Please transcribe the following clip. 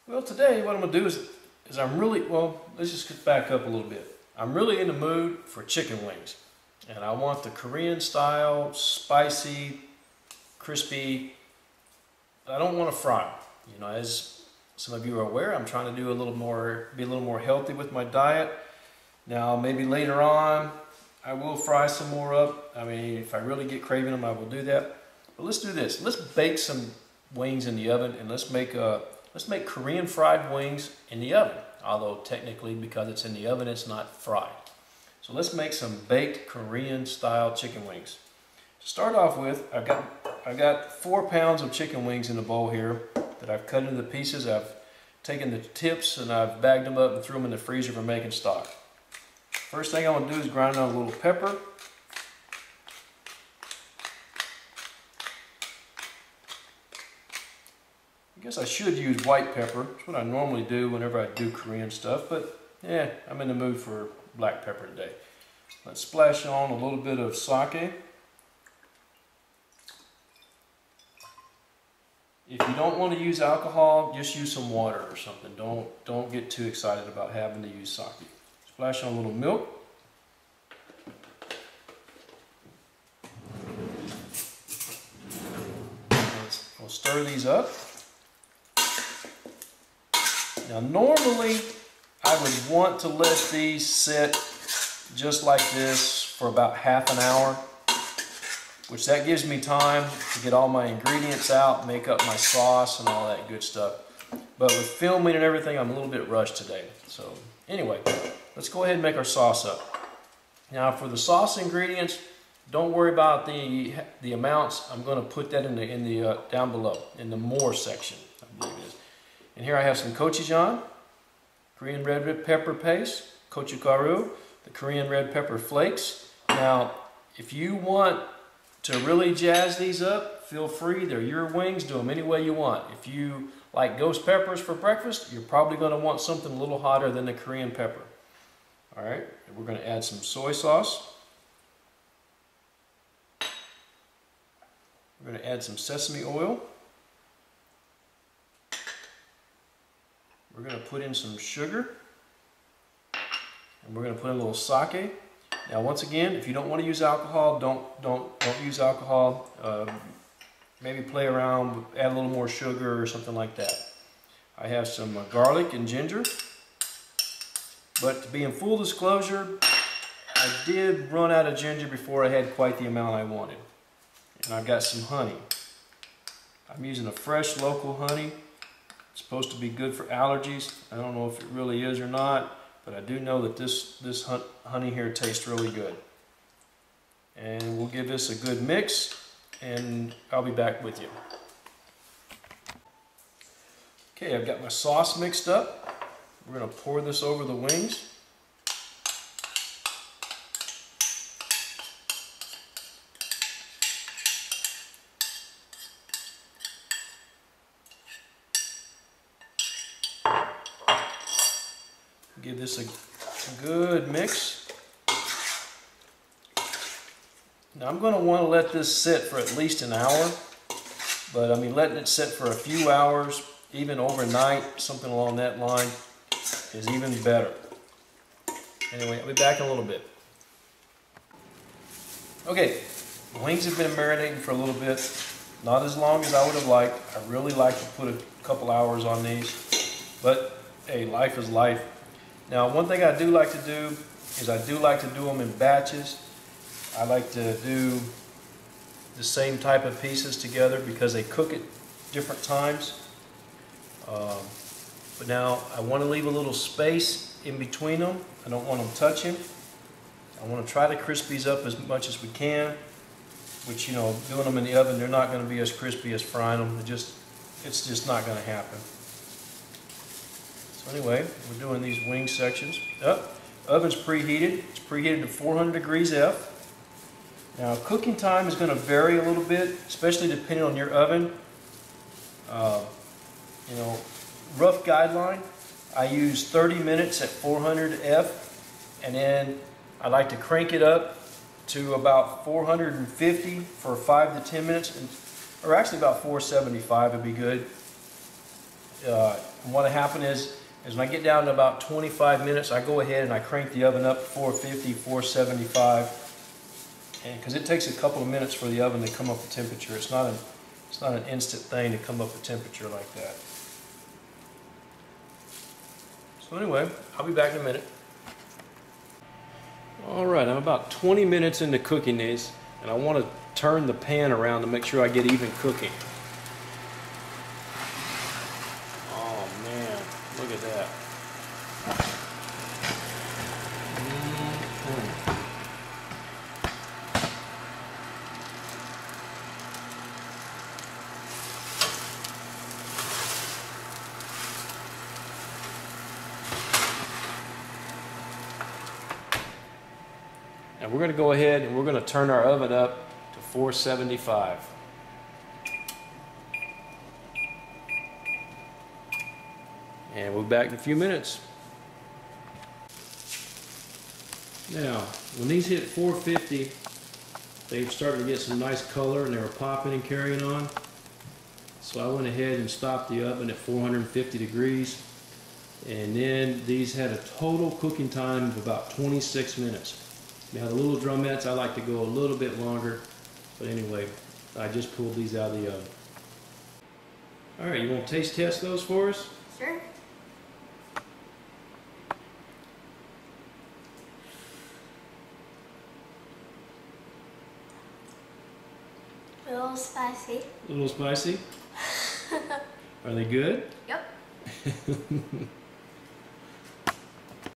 Well, today what I'm going to do is I'm really, well, let's just back up a little bit. I'm really in the mood for chicken wings. And I want the Korean style, spicy, crispy. I don't want to fry them. You know, as some of you are aware, I'm trying to do be a little more healthy with my diet. Now, maybe later on, I will fry some more up. I mean, if I really get craving them, I will do that. But let's do this. Let's bake some wings in the oven, and let's make Korean fried wings in the oven. Although technically, because it's in the oven, it's not fried. So let's make some baked Korean style chicken wings. To start off with, I've got 4 pounds of chicken wings in a bowl here that I've cut into pieces. I've taken the tips and I've bagged them up and threw them in the freezer for making stock. First thing I want to do is grind on a little pepper. I guess I should use white pepper. That's what I normally do whenever I do Korean stuff, but yeah, I'm in the mood for black pepper today. Let's splash on a little bit of sake. If you don't want to use alcohol, just use some water or something. Don't get too excited about having to use sake. Splash on a little milk. We'll stir these up. Now normally I would want to let these sit just like this for about half an hour, which that gives me time to get all my ingredients out, make up my sauce and all that good stuff. But with filming and everything, I'm a little bit rushed today. So anyway, let's go ahead and make our sauce up. Now for the sauce ingredients, don't worry about the amounts. I'm going to put that in the down below in the more section, I believe it is. And here I have some Gochujang, Korean red pepper paste, Kochukaru, the Korean red pepper flakes. Now, if you want to really jazz these up, feel free. They're your wings. Do them any way you want. If you like ghost peppers for breakfast, you're probably going to want something a little hotter than the Korean pepper. All right, we're going to add some soy sauce. We're going to add some sesame oil. We're going to put in some sugar. And we're going to put in a little sake. Now once again, if you don't want to use alcohol, don't use alcohol. Maybe play around, add a little more sugar or something like that. I have some garlic and ginger. But to be in full disclosure, I did run out of ginger before I had quite the amount I wanted. And I've got some honey. I'm using a fresh local honey. It's supposed to be good for allergies. I don't know if it really is or not, but I do know that this honey here tastes really good. And we'll give this a good mix, and I'll be back with you. Okay, I've got my sauce mixed up. We're going to pour this over the wings. Give this a good mix. Now I'm going to want to let this sit for at least an hour, but I mean letting it sit for a few hours, even overnight, something along that line, is even better. Anyway, I'll be back in a little bit. Okay, the wings have been marinating for a little bit, not as long as I would have liked. I really like to put a couple hours on these, but hey, life is life. Now, one thing I do like to do is I do like to do them in batches. I like to do the same type of pieces together because they cook at different times. But now I want to leave a little space in between them. I don't want them touching. I want to try to crisp these up as much as we can, which, you know, doing them in the oven, they're not going to be as crispy as frying them. It's just not going to happen. So anyway, we're doing these wing sections. Oven's preheated. It's preheated to 400 degrees F. Now cooking time is going to vary a little bit, especially depending on your oven. You know, rough guideline, I use 30 minutes at 400 F, and then I like to crank it up to about 450 for 5 to 10 minutes, or actually about 475 would be good. what happened is when I get down to about 25 minutes, I go ahead and I crank the oven up to 450, 475, and because it takes a couple of minutes for the oven to come up to temperature. It's not an instant thing to come up to temperature like that. So anyway, I'll be back in a minute. All right, I'm about 20 minutes into cooking these, and I want to turn the pan around to make sure I get even cooking. Oh man, look at that. And we're going to go ahead and we're going to turn our oven up to 475. And we'll be back in a few minutes. Now, when these hit 450, they've started to get some nice color and they were popping and carrying on. So I went ahead and stopped the oven at 450 degrees. And then these had a total cooking time of about 26 minutes. Now the little drumettes, I like to go a little bit longer, but anyway, I just pulled these out of the oven. All right, you want to taste test those for us? Sure. A little spicy. A little spicy? Are they good? Yep.